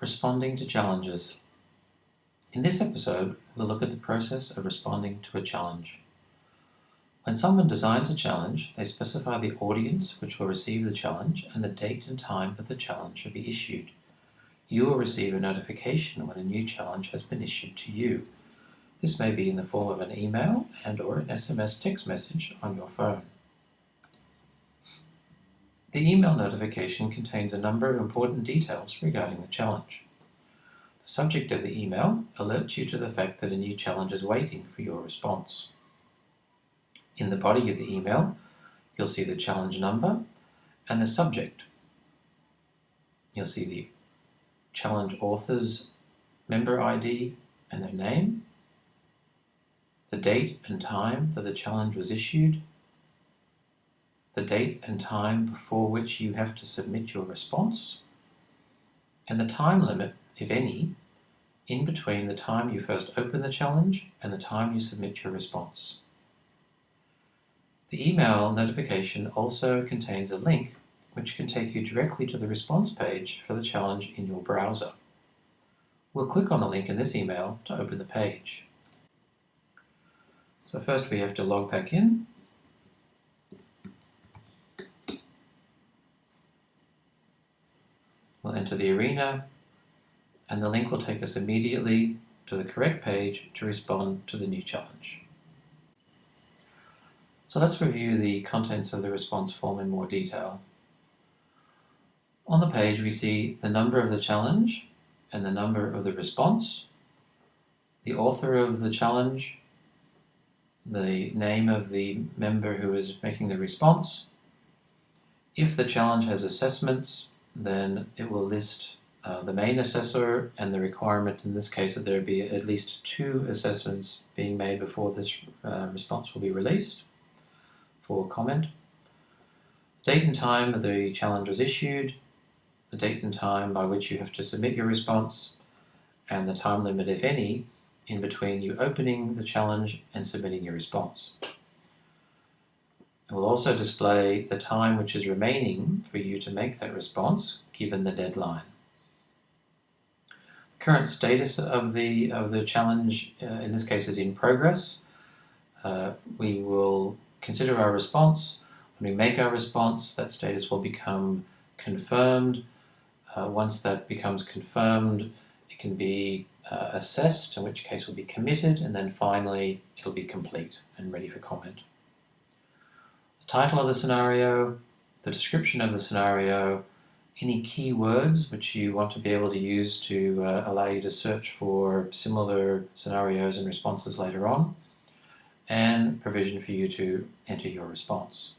Responding to challenges. In this episode, we'll look at the process of responding to a challenge. When someone designs a challenge, they specify the audience which will receive the challenge and the date and time that the challenge should be issued. You will receive a notification when a new challenge has been issued to you. This may be in the form of an email and/or an SMS text message on your phone. The email notification contains a number of important details regarding the challenge. The subject of the email alerts you to the fact that a new challenge is waiting for your response. In the body of the email, you'll see the challenge number and the subject. You'll see the challenge author's member ID and their name, the date and time that the challenge was issued, the date and time before which you have to submit your response, and the time limit, if any, in between the time you first open the challenge and the time you submit your response. The email notification also contains a link which can take you directly to the response page for the challenge in your browser. We'll click on the link in this email to open the page. So first we have to log back in. We'll enter the arena, and the link will take us immediately to the correct page to respond to the new challenge. So let's review the contents of the response form in more detail. On the page we see the number of the challenge and the number of the response, the author of the challenge, the name of the member who is making the response. If the challenge has assessments, then it will list the main assessor and the requirement in this case that there be at least 2 assessments being made before this response will be released for comment. The date and time that the challenge was issued, the date and time by which you have to submit your response, and the time limit, if any, in between you opening the challenge and submitting your response. It will also display the time which is remaining for you to make that response, given the deadline. The current status of the challenge, in this case, is in progress. We will consider our response. When we make our response, that status will become confirmed. Once that becomes confirmed, it can be assessed, in which case will be committed, and then finally it'll be complete and ready for comment. The title of the scenario, the description of the scenario, any keywords which you want to be able to use to allow you to search for similar scenarios and responses later on, and provision for you to enter your response.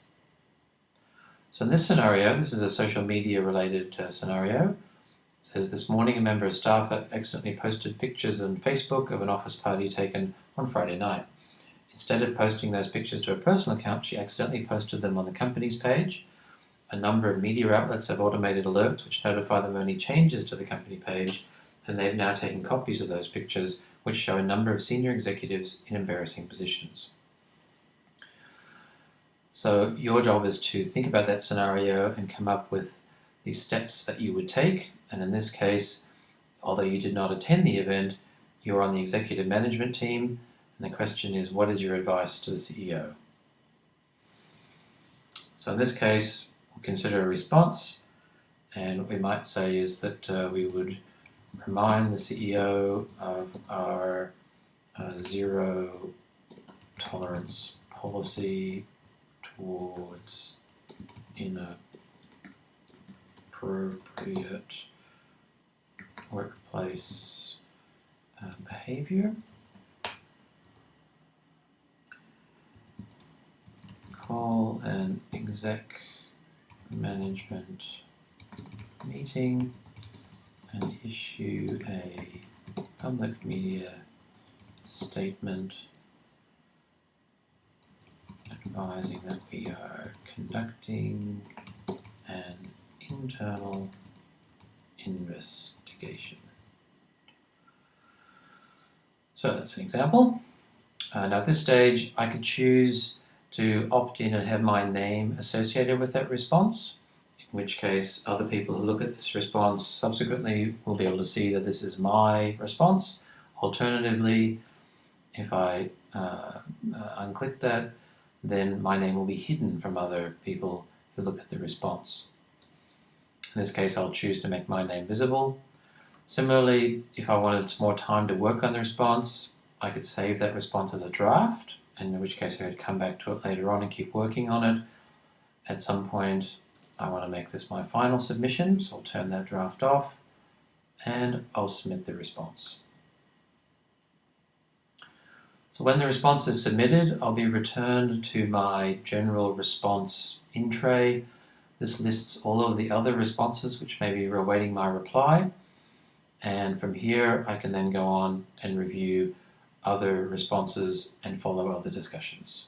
So in this scenario, this is a social media related scenario. It says, this morning a member of staff accidentally posted pictures on Facebook of an office party taken on Friday night. Instead of posting those pictures to a personal account, she accidentally posted them on the company's page. A number of media outlets have automated alerts which notify them of any changes to the company page, and they've now taken copies of those pictures which show a number of senior executives in embarrassing positions. So your job is to think about that scenario and come up with the steps that you would take, and in this case, although you did not attend the event, you're on the executive management team, and the question is, what is your advice to the CEO? So in this case, we'll consider a response, and what we might say is that we would remind the CEO of our zero tolerance policy towards inappropriate workplace behavior. Call an exec management meeting and issue a public media statement advising that we are conducting an internal investigation. So that's an example. Now at this stage, I could choose to opt in and have my name associated with that response. in which case other people who look at this response subsequently will be able to see that this is my response. Alternatively, if I unclick that, then my name will be hidden from other people who look at the response. In this case, I'll choose to make my name visible. Similarly, if I wanted more time to work on the response, I could save that response as a draft, in which case I could come back to it later on and keep working on it. At some point, I want to make this my final submission, so I'll turn that draft off, and I'll submit the response. So when the response is submitted, I'll be returned to my general response in tray. This lists all of the other responses which may be awaiting my reply. And from here, I can then go on and review other responses and follow other discussions.